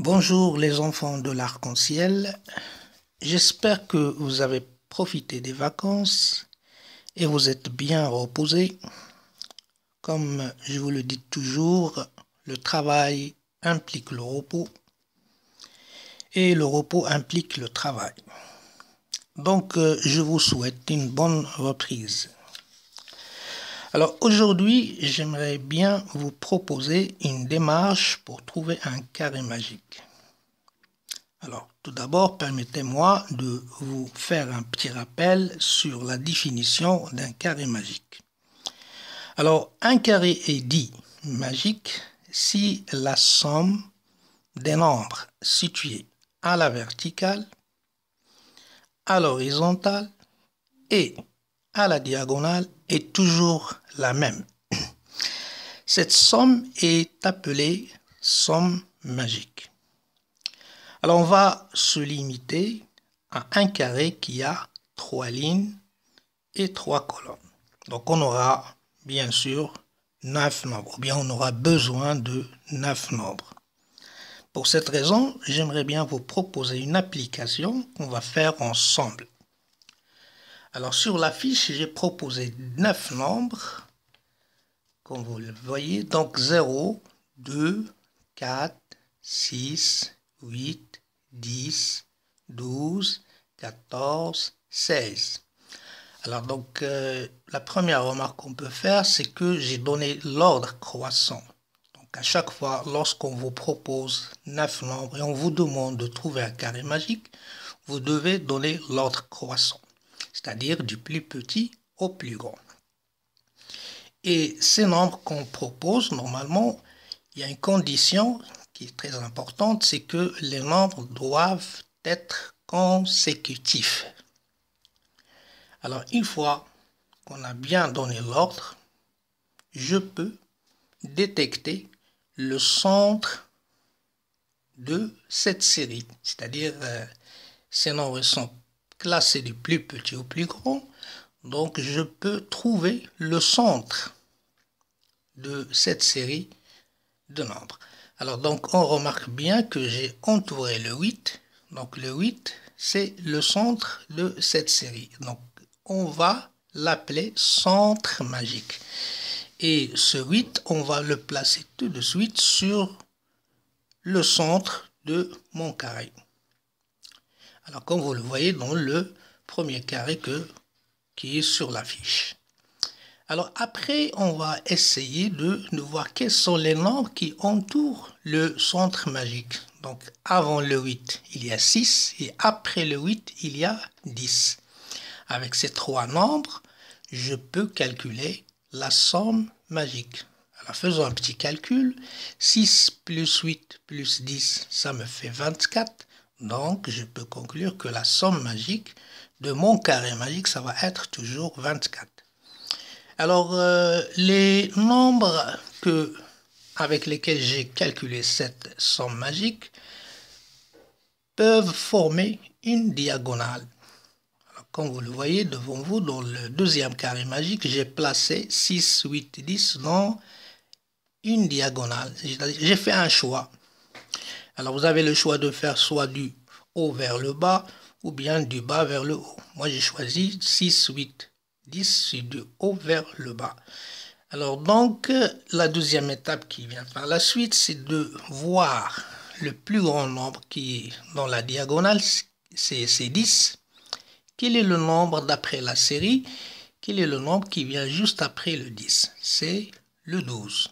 Bonjour les enfants de l'arc-en-ciel, j'espère que vous avez profité des vacances et vous êtes bien reposés. Comme je vous le dis toujours, le travail implique le repos et le repos implique le travail. Donc je vous souhaite une bonne reprise. Alors aujourd'hui, j'aimerais bien vous proposer une démarche pour trouver un carré magique. Alors, tout d'abord, permettez-moi de vous faire un petit rappel sur la définition d'un carré magique. Alors, un carré est dit magique si la somme des nombres situés à la verticale, à l'horizontale et à la diagonale est toujours la même. Cette somme est appelée somme magique. Alors, on va se limiter à un carré qui a 3 lignes et 3 colonnes. Donc, on aura bien sûr 9 nombres, ou bien on aura besoin de 9 nombres. Pour cette raison, j'aimerais bien vous proposer une application qu'on va faire ensemble. Alors, sur la fiche, j'ai proposé 9 nombres, comme vous le voyez. Donc, 0, 2, 4, 6, 8, 10, 12, 14, 16. Alors donc, la première remarque qu'on peut faire, c'est que j'ai donné l'ordre croissant. Donc à chaque fois, lorsqu'on vous propose 9 nombres et on vous demande de trouver un carré magique, vous devez donner l'ordre croissant, c'est-à-dire du plus petit au plus grand. Et ces nombres qu'on propose, normalement, il y a une condition qui est très importante, c'est que les nombres doivent être consécutifs. Alors, une fois qu'on a bien donné l'ordre, je peux détecter le centre de cette série. C'est-à-dire, ces nombres sont classés du plus petit au plus grand. Donc, je peux trouver le centre de cette série de nombres. Alors, donc, on remarque bien que j'ai entouré le 8. Donc, le 8, c'est le centre de cette série. Donc, on va l'appeler centre magique. Et ce 8, on va le placer tout de suite sur le centre de mon carré. Alors, comme vous le voyez dans le premier carré qui est sur la fiche. Alors après, on va essayer de voir quels sont les nombres qui entourent le centre magique. Donc avant le 8, il y a 6 et après le 8, il y a 10. Avec ces trois nombres, je peux calculer la somme magique. Alors faisons un petit calcul. 6 plus 8 plus 10, ça me fait 24. Donc je peux conclure que la somme magique de mon carré magique, ça va être toujours 24. Alors, les nombres avec lesquels j'ai calculé cette somme magique peuvent former une diagonale. Alors, comme vous le voyez devant vous, dans le deuxième carré magique, j'ai placé 6, 8, 10 dans une diagonale. J'ai fait un choix. Alors, vous avez le choix de faire soit du haut vers le bas ou bien du bas vers le haut. Moi, j'ai choisi 6, 8, 10, c'est du haut vers le bas. Alors donc, la deuxième étape qui vient par la suite, c'est de voir le plus grand nombre qui est dans la diagonale, c'est 10. Quel est le nombre d'après la série? Quel est le nombre qui vient juste après le 10? C'est le 12.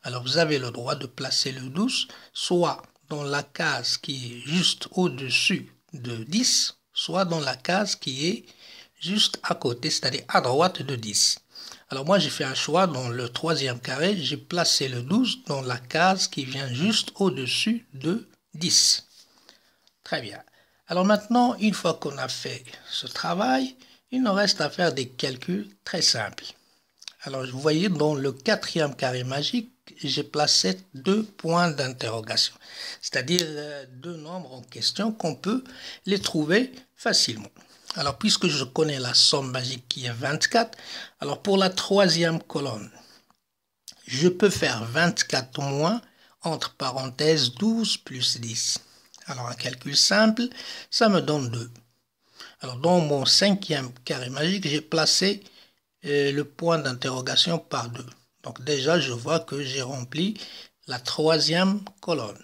Alors vous avez le droit de placer le 12 soit dans la case qui est juste au-dessus de 10, soit dans la case qui est juste à côté, c'est-à-dire à droite de 10. Alors moi, j'ai fait un choix dans le troisième carré. J'ai placé le 12 dans la case qui vient juste au-dessus de 10. Très bien. Alors maintenant, une fois qu'on a fait ce travail, il nous reste à faire des calculs très simples. Alors, vous voyez, dans le quatrième carré magique, j'ai placé 2 points d'interrogation, c'est-à-dire 2 nombres en question qu'on peut les trouver facilement. Alors, puisque je connais la somme magique qui est 24, alors pour la troisième colonne, je peux faire 24 moins entre parenthèses 12 plus 10. Alors, un calcul simple, ça me donne 2. Alors, dans mon cinquième carré magique, j'ai placé le point d'interrogation par 2. Donc, déjà, je vois que j'ai rempli la troisième colonne.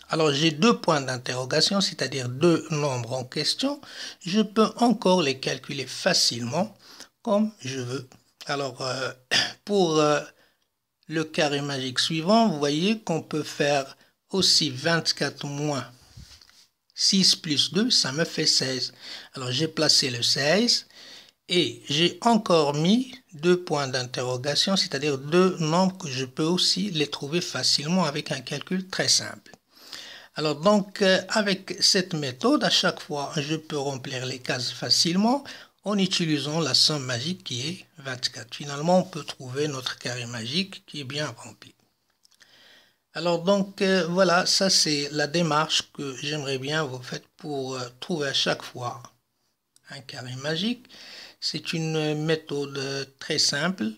Alors, j'ai 2 points d'interrogation, c'est-à-dire 2 nombres en question. Je peux encore les calculer facilement comme je veux. Alors, pour le carré magique suivant, vous voyez qu'on peut faire aussi 24 moins 6 plus 2, ça me fait 16. Alors, j'ai placé le 16 et j'ai encore mis 2 points d'interrogation, c'est-à-dire 2 nombres que je peux aussi les trouver facilement avec un calcul très simple. Alors, donc, avec cette méthode, à chaque fois, je peux remplir les cases facilement en utilisant la somme magique qui est 24. Finalement, on peut trouver notre carré magique qui est bien rempli. Alors donc voilà, ça c'est la démarche que j'aimerais bien vous faire pour trouver à chaque fois un carré magique. C'est une méthode très simple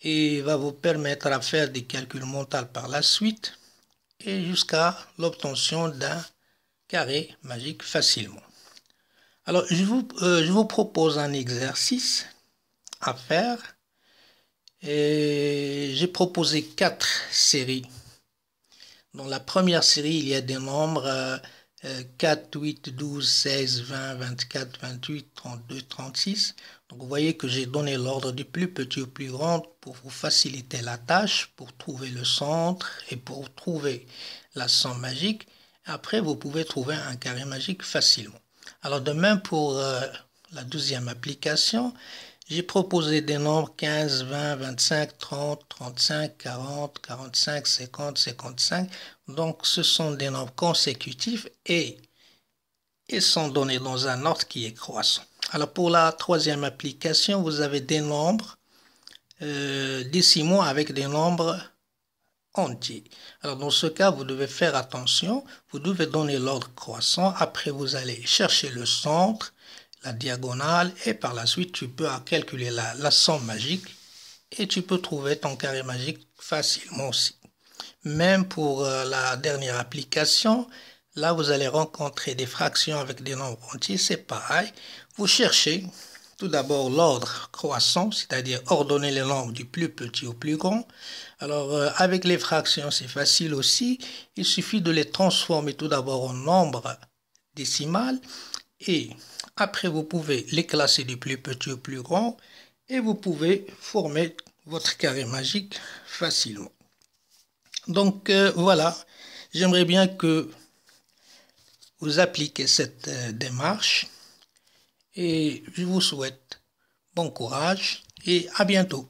et va vous permettre à faire des calculs mentaux par la suite et jusqu'à l'obtention d'un carré magique facilement. Alors je vous propose un exercice à faire et j'ai proposé 4 séries. Dans la première série, il y a des nombres 4, 8, 12, 16, 20, 24, 28, 32, 36. Donc vous voyez que j'ai donné l'ordre du plus petit au plus grand pour vous faciliter la tâche, pour trouver le centre et pour trouver la somme magique. Après, vous pouvez trouver un carré magique facilement. Alors de même pour la deuxième application, j'ai proposé des nombres 15, 20, 25, 30, 35, 40, 45, 50, 55. Donc, ce sont des nombres consécutifs et ils sont donnés dans un ordre qui est croissant. Alors, pour la troisième application, vous avez des nombres décimaux avec des nombres entiers. Alors, dans ce cas, vous devez faire attention. Vous devez donner l'ordre croissant. Après, vous allez chercher le centre, la diagonale et par la suite tu peux calculer la somme magique et tu peux trouver ton carré magique facilement aussi. Même pour la dernière application, là vous allez rencontrer des fractions avec des nombres entiers, c'est pareil. Vous cherchez tout d'abord l'ordre croissant, c'est-à-dire ordonner les nombres du plus petit au plus grand. Alors avec les fractions c'est facile aussi, il suffit de les transformer tout d'abord en nombre décimal et après, vous pouvez les classer du plus petit au plus grand et vous pouvez former votre carré magique facilement. Donc voilà, j'aimerais bien que vous appliquiez cette démarche et je vous souhaite bon courage et à bientôt.